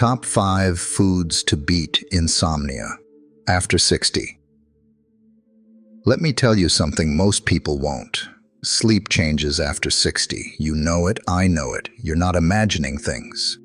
Top 5 foods to beat insomnia after 60. Let me tell you something most people won't. Sleep changes after 60. You know it, I know it. You're not imagining things.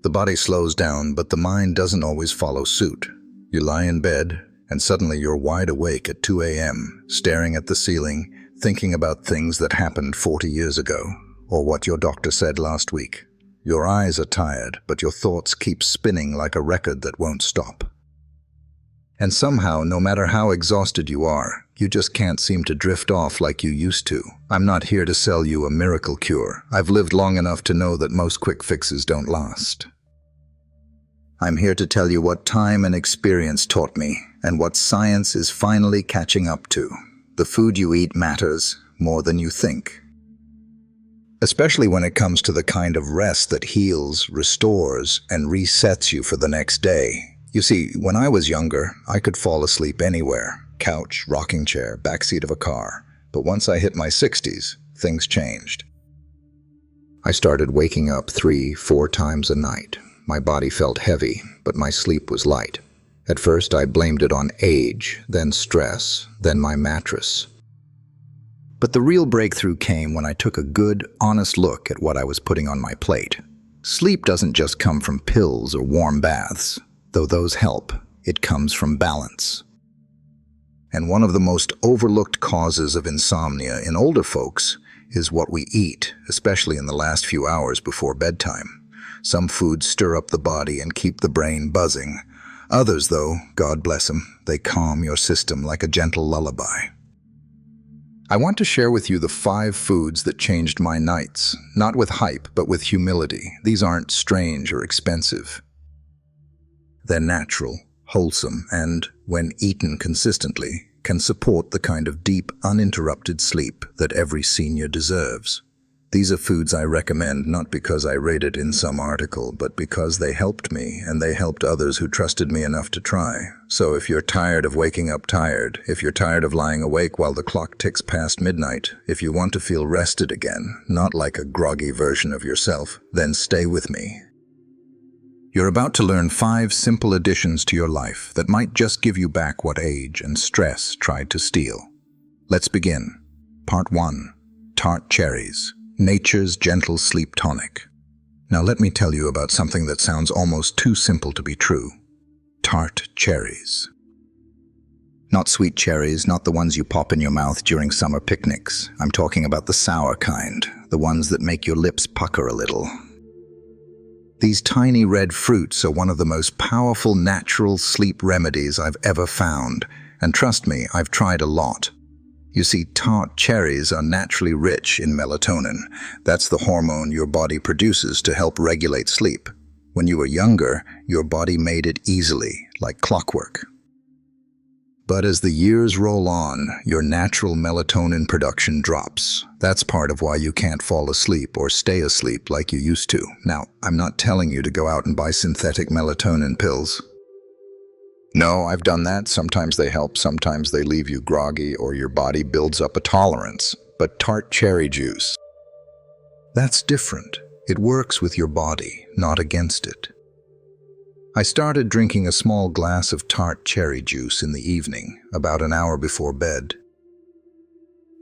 The body slows down, but the mind doesn't always follow suit. You lie in bed, and suddenly you're wide awake at 2 a.m., staring at the ceiling, thinking about things that happened 40 years ago, or what your doctor said last week. Your eyes are tired, but your thoughts keep spinning like a record that won't stop. And somehow, no matter how exhausted you are, you just can't seem to drift off like you used to. I'm not here to sell you a miracle cure. I've lived long enough to know that most quick fixes don't last. I'm here to tell you what time and experience taught me, and what science is finally catching up to. The food you eat matters more than you think. Especially when it comes to the kind of rest that heals, restores, and resets you for the next day. You see, when I was younger, I could fall asleep anywhere. Couch, rocking chair, backseat of a car. But once I hit my 60s, things changed. I started waking up 3-4 times a night. My body felt heavy, but my sleep was light. At first, I blamed it on age, then stress, then my mattress. But the real breakthrough came when I took a good, honest look at what I was putting on my plate. Sleep doesn't just come from pills or warm baths. Though those help, it comes from balance. And one of the most overlooked causes of insomnia in older folks is what we eat, especially in the last few hours before bedtime. Some foods stir up the body and keep the brain buzzing. Others, though, God bless them, they calm your system like a gentle lullaby. I want to share with you the 5 foods that changed my nights, not with hype, but with humility. These aren't strange or expensive. They're natural, wholesome, and, when eaten consistently, can support the kind of deep, uninterrupted sleep that every senior deserves. These are foods I recommend not because I read it in some article, but because they helped me and they helped others who trusted me enough to try. So if you're tired of waking up tired, if you're tired of lying awake while the clock ticks past midnight, if you want to feel rested again, not like a groggy version of yourself, then stay with me. You're about to learn 5 simple additions to your life that might just give you back what age and stress tried to steal. Let's begin. Part 1. Tart cherries, nature's gentle sleep tonic. Now let me tell you about something that sounds almost too simple to be true. Tart cherries. Not sweet cherries, not the ones you pop in your mouth during summer picnics. I'm talking about the sour kind, the ones that make your lips pucker a little. These tiny red fruits are one of the most powerful natural sleep remedies I've ever found, and trust me, I've tried a lot. You see, tart cherries are naturally rich in melatonin. That's the hormone your body produces to help regulate sleep. When you were younger, your body made it easily, like clockwork. But as the years roll on, your natural melatonin production drops. That's part of why you can't fall asleep or stay asleep like you used to. Now, I'm not telling you to go out and buy synthetic melatonin pills. No, I've done that. Sometimes they help, sometimes they leave you groggy or your body builds up a tolerance. But tart cherry juice, that's different. It works with your body, not against it. I started drinking a small glass of tart cherry juice in the evening, about an hour before bed.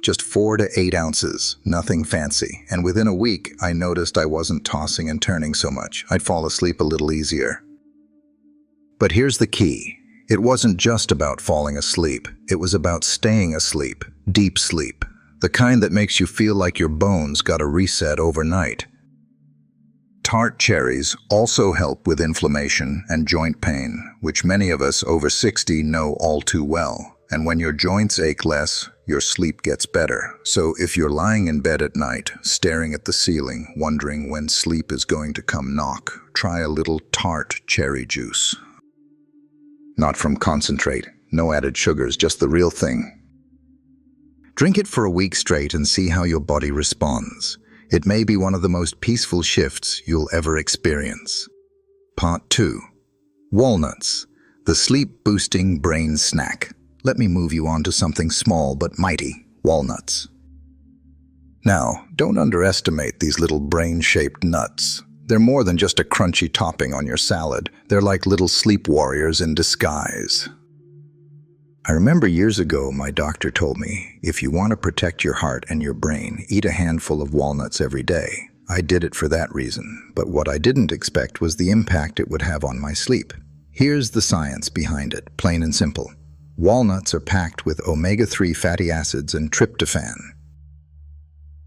Just 4 to 8 ounces, nothing fancy, and within a week I noticed I wasn't tossing and turning so much. I'd fall asleep a little easier. But here's the key. It wasn't just about falling asleep. It was about staying asleep, deep sleep, the kind that makes you feel like your bones got a reset overnight. Tart cherries also help with inflammation and joint pain, which many of us over 60 know all too well. And when your joints ache less, your sleep gets better. So if you're lying in bed at night, staring at the ceiling, wondering when sleep is going to come knock, try a little tart cherry juice. Not from concentrate, no added sugars, just the real thing. Drink it for a week straight and see how your body responds. It may be one of the most peaceful shifts you'll ever experience. Part 2. Walnuts, the sleep-boosting brain snack. Let me move you on to something small but mighty, walnuts. Now, don't underestimate these little brain-shaped nuts. They're more than just a crunchy topping on your salad. They're like little sleep warriors in disguise. I remember years ago my doctor told me, if you want to protect your heart and your brain, eat a handful of walnuts every day. I did it for that reason, but what I didn't expect was the impact it would have on my sleep. Here's the science behind it, plain and simple. Walnuts are packed with omega-3 fatty acids and tryptophan.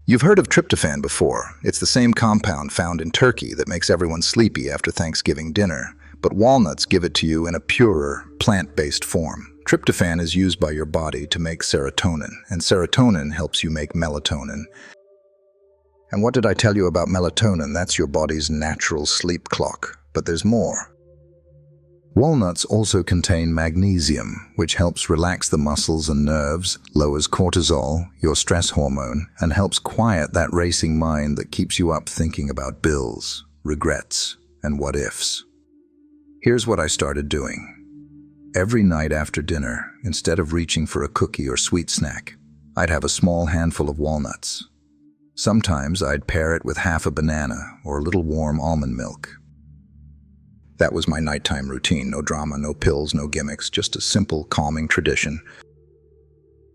You've heard of tryptophan before. It's the same compound found in turkey that makes everyone sleepy after Thanksgiving dinner, but walnuts give it to you in a purer, plant-based form. Tryptophan is used by your body to make serotonin, and serotonin helps you make melatonin. And what did I tell you about melatonin? That's your body's natural sleep clock. But there's more. Walnuts also contain magnesium, which helps relax the muscles and nerves, lowers cortisol, your stress hormone, and helps quiet that racing mind that keeps you up thinking about bills, regrets, and what-ifs. Here's what I started doing. Every night after dinner, instead of reaching for a cookie or sweet snack, I'd have a small handful of walnuts. Sometimes I'd pair it with half a banana or a little warm almond milk. That was my nighttime routine. No drama, no pills, no gimmicks, just a simple, calming tradition.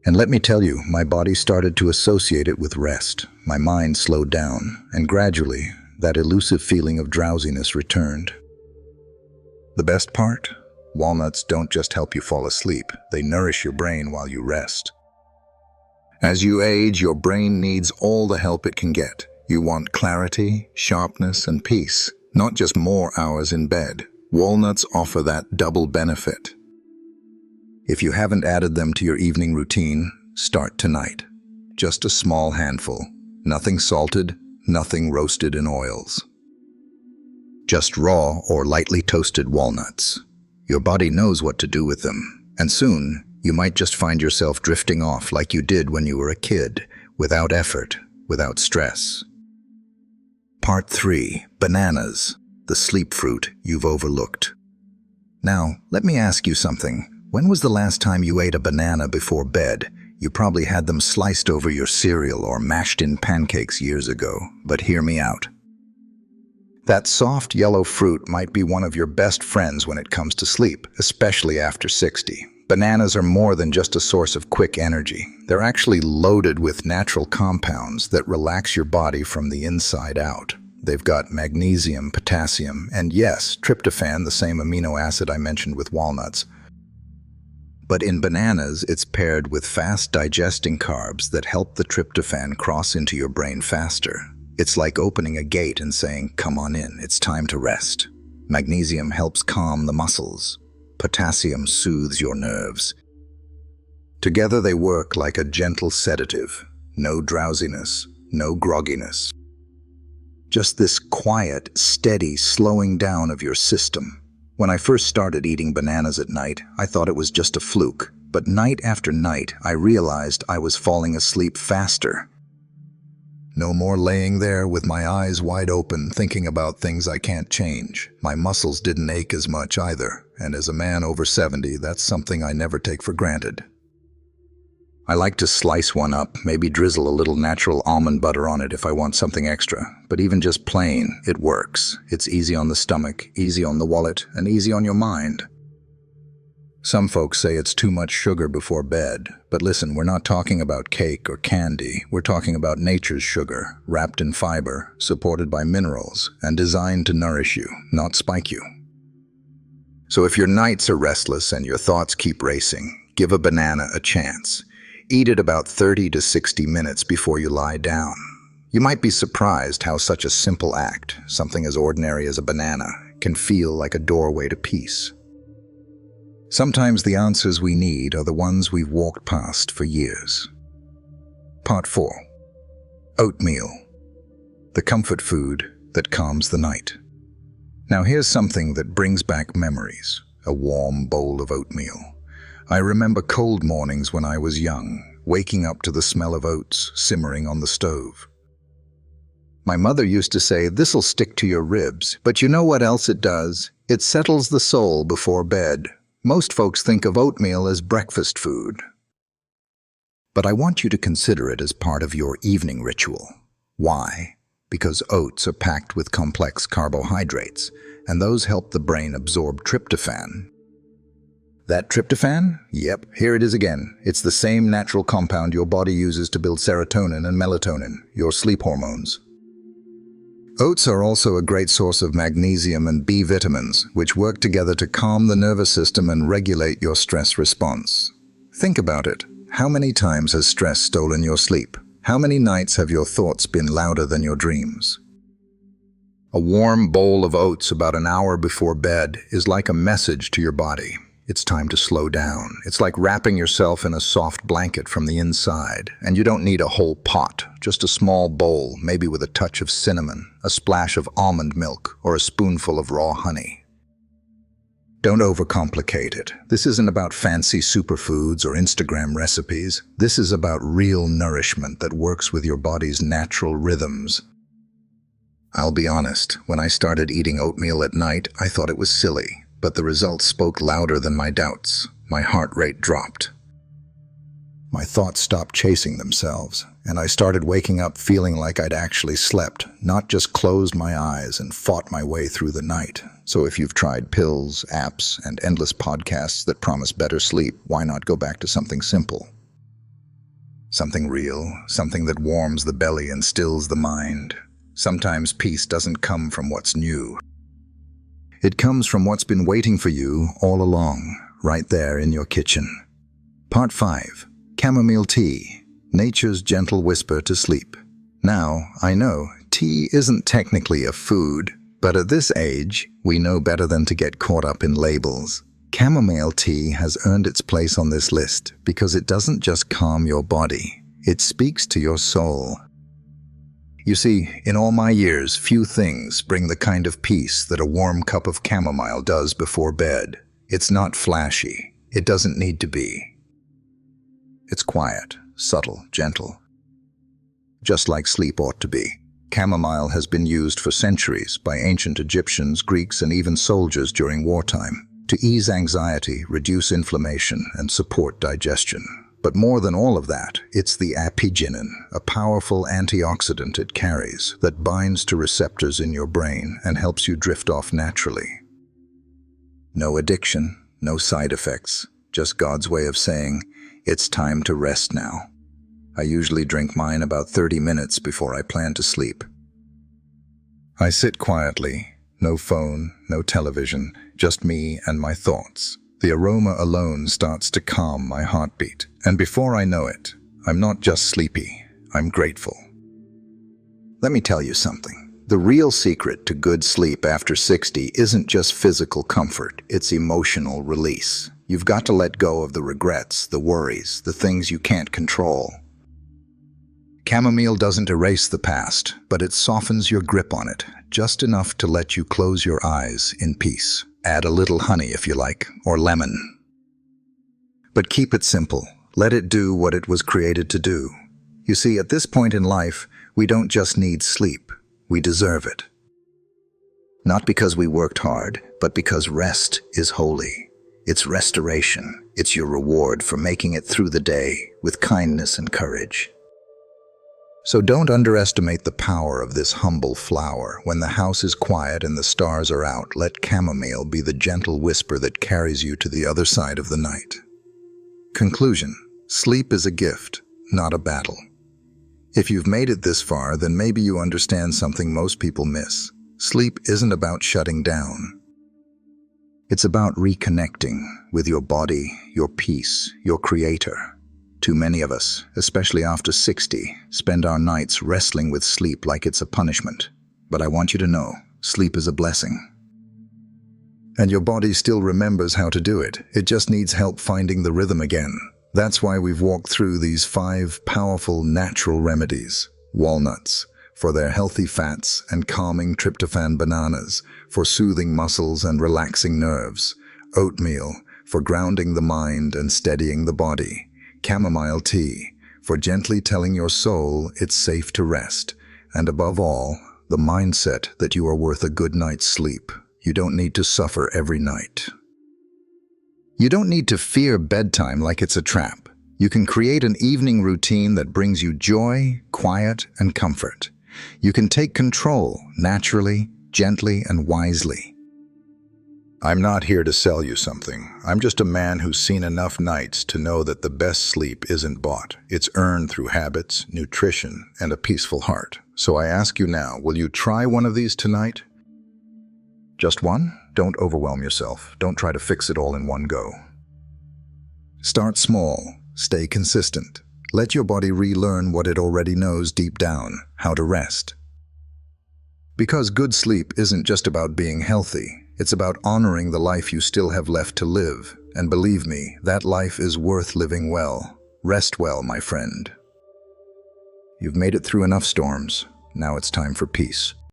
And let me tell you, my body started to associate it with rest. My mind slowed down, and gradually, that elusive feeling of drowsiness returned. The best part? Walnuts don't just help you fall asleep, they nourish your brain while you rest. As you age, your brain needs all the help it can get. You want clarity, sharpness, and peace, not just more hours in bed. Walnuts offer that double benefit. If you haven't added them to your evening routine, start tonight. Just a small handful. Nothing salted, nothing roasted in oils. Just raw or lightly toasted walnuts. Your body knows what to do with them, and soon you might just find yourself drifting off like you did when you were a kid, without effort, without stress. Part 3. Bananas, the sleep fruit you've overlooked. Now, let me ask you something. When was the last time you ate a banana before bed? You probably had them sliced over your cereal or mashed in pancakes years ago, but hear me out. That soft yellow fruit might be one of your best friends when it comes to sleep, especially after 60. Bananas are more than just a source of quick energy. They're actually loaded with natural compounds that relax your body from the inside out. They've got magnesium, potassium, and yes, tryptophan, the same amino acid I mentioned with walnuts. But in bananas, it's paired with fast-digesting carbs that help the tryptophan cross into your brain faster. It's like opening a gate and saying, "Come on in, it's time to rest." Magnesium helps calm the muscles. Potassium soothes your nerves. Together they work like a gentle sedative. No drowsiness, no grogginess. Just this quiet, steady slowing down of your system. When I first started eating bananas at night, I thought it was just a fluke. But night after night, I realized I was falling asleep faster. No more laying there with my eyes wide open thinking about things I can't change. My muscles didn't ache as much either, and as a man over 70, that's something I never take for granted. I like to slice one up, maybe drizzle a little natural almond butter on it if I want something extra. But even just plain, it works. It's easy on the stomach, easy on the wallet, and easy on your mind. Some folks say it's too much sugar before bed, but listen, we're not talking about cake or candy. We're talking about nature's sugar, wrapped in fiber, supported by minerals, and designed to nourish you, not spike you. So if your nights are restless and your thoughts keep racing, give a banana a chance. Eat it about 30 to 60 minutes before you lie down. You might be surprised how such a simple act, something as ordinary as a banana, can feel like a doorway to peace. Sometimes the answers we need are the ones we've walked past for years. Part 4. Oatmeal. The comfort food that calms the night. Now here's something that brings back memories. A warm bowl of oatmeal. I remember cold mornings when I was young, waking up to the smell of oats simmering on the stove. My mother used to say, "This'll stick to your ribs," but you know what else it does? It settles the soul before bed. Most folks think of oatmeal as breakfast food. But I want you to consider it as part of your evening ritual. Why? Because oats are packed with complex carbohydrates, and those help the brain absorb tryptophan. That tryptophan? Yep, here it is again. It's the same natural compound your body uses to build serotonin and melatonin, your sleep hormones. Oats are also a great source of magnesium and B vitamins, which work together to calm the nervous system and regulate your stress response. Think about it. How many times has stress stolen your sleep? How many nights have your thoughts been louder than your dreams? A warm bowl of oats about an hour before bed is like a message to your body. It's time to slow down. It's like wrapping yourself in a soft blanket from the inside. And you don't need a whole pot, just a small bowl, maybe with a touch of cinnamon, a splash of almond milk, or a spoonful of raw honey. Don't overcomplicate it. This isn't about fancy superfoods or Instagram recipes. This is about real nourishment that works with your body's natural rhythms. I'll be honest, when I started eating oatmeal at night, I thought it was silly. But the results spoke louder than my doubts. My heart rate dropped. My thoughts stopped chasing themselves, and I started waking up feeling like I'd actually slept, not just closed my eyes and fought my way through the night. So if you've tried pills, apps, and endless podcasts that promise better sleep, why not go back to something simple? Something real, something that warms the belly and stills the mind. Sometimes peace doesn't come from what's new. It comes from what's been waiting for you all along, right there in your kitchen. Part 5. Chamomile Tea, Nature's Gentle Whisper to Sleep. Now, I know, tea isn't technically a food, but at this age, we know better than to get caught up in labels. Chamomile tea has earned its place on this list because it doesn't just calm your body, it speaks to your soul. You see, in all my years, few things bring the kind of peace that a warm cup of chamomile does before bed. It's not flashy. It doesn't need to be. It's quiet, subtle, gentle. Just like sleep ought to be. Chamomile has been used for centuries by ancient Egyptians, Greeks, and even soldiers during wartime to ease anxiety, reduce inflammation, and support digestion. But more than all of that, it's the apigenin, a powerful antioxidant it carries that binds to receptors in your brain and helps you drift off naturally. No addiction, no side effects, just God's way of saying, it's time to rest now. I usually drink mine about 30 minutes before I plan to sleep. I sit quietly, no phone, no television, just me and my thoughts. The aroma alone starts to calm my heartbeat, and before I know it, I'm not just sleepy, I'm grateful. Let me tell you something. The real secret to good sleep after 60 isn't just physical comfort, it's emotional release. You've got to let go of the regrets, the worries, the things you can't control. Chamomile doesn't erase the past, but it softens your grip on it, just enough to let you close your eyes in peace. Add a little honey if you like, or lemon. But keep it simple. Let it do what it was created to do. You see, at this point in life, we don't just need sleep. We deserve it. Not because we worked hard, but because rest is holy. It's restoration. It's your reward for making it through the day with kindness and courage. So don't underestimate the power of this humble flower. When the house is quiet and the stars are out, let chamomile be the gentle whisper that carries you to the other side of the night. Conclusion: sleep is a gift, not a battle. If you've made it this far, then maybe you understand something most people miss. Sleep isn't about shutting down. It's about reconnecting with your body, your peace, your creator. Too many of us, especially after 60, spend our nights wrestling with sleep like it's a punishment. But I want you to know, sleep is a blessing. And your body still remembers how to do it. It just needs help finding the rhythm again. That's why we've walked through these 5 powerful natural remedies. Walnuts, for their healthy fats and calming tryptophan; bananas, for soothing muscles and relaxing nerves; oatmeal, for grounding the mind and steadying the body; chamomile tea, for gently telling your soul it's safe to rest; and above all, the mindset that you are worth a good night's sleep. You don't need to suffer every night. You don't need to fear bedtime like it's a trap. You can create an evening routine that brings you joy, quiet, and comfort. You can take control naturally, gently, and wisely. I'm not here to sell you something. I'm just a man who's seen enough nights to know that the best sleep isn't bought. It's earned through habits, nutrition, and a peaceful heart. So I ask you now, will you try one of these tonight? Just one? Don't overwhelm yourself. Don't try to fix it all in one go. Start small. Stay consistent. Let your body relearn what it already knows deep down, how to rest. Because good sleep isn't just about being healthy. It's about honoring the life you still have left to live. And believe me, that life is worth living well. Rest well, my friend. You've made it through enough storms. Now it's time for peace.